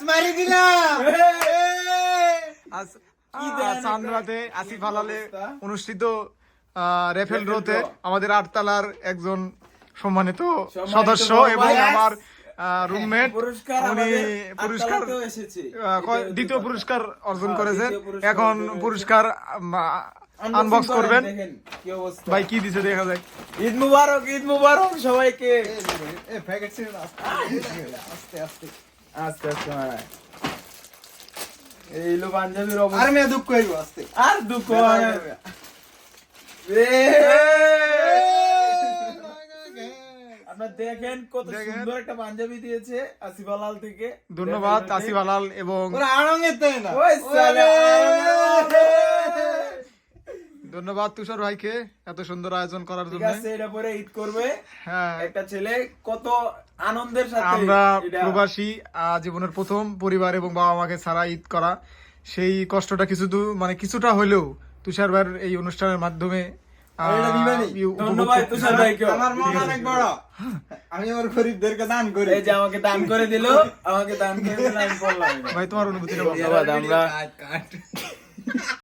মারি দিলাম। চান্দ্রাতে আসিফ হালালে অনুষ্ঠিত রেফেল ড্রতে আমাদের আটতলার একজন সম্মানিত সদস্য এবং আমার রুমমেট উনি পুরস্কার দ্বিতীয় পুরস্কার অর্জন করেছেন। এখন পুরস্কার আনবক্স করবেন। ভাই কি দিছে দেখা যায়। ঈদ মুবারক, ঈদ মুবারক সবাইকে। আস্তে আস্তে আস্তে আস্তে মারায়। এই লো পাঞ্জাবির অবস্থা। আর মেয়ে দুঃখ হইব আস্তে। আর দুঃখ আপনারা দেখেন কত সুন্দর একটা পাঞ্জাবি দিয়েছে আসিফ হালাল থেকে। ধন্যবাদ আসিফ হালাল এবং ওরা আড়ঙে তাই না। ওই সালা। ধন্যবাদ তুষার ভাইকে এত সুন্দর আয়োজন করার ঠিক জন্য। আছে, এটা পরে ঈদ করবে হ্যাঁ, একটা ছেলে, কত আনন্দের সাথে আমরা এটা। প্রবাসী জীবনের প্রথম পরিবার এবং বাবা মাকে ছাড়া ঈদ করা, সেই কষ্টটা কিছুটা হলেও তুষার ভাইয়ের এই অনুষ্ঠানের মাধ্যমে ধন্যবাদ তুষার ভাইকে। আমার মন অনেক বড়, আমি আমার গরিবদেরকে দান করি। এই যে আমাকে দান করে দিল, আমাকে দান করে দিল, আমি বললাম ভাই তোমার অনুভূতিটা বলো। ধন্যবাদ। আমরা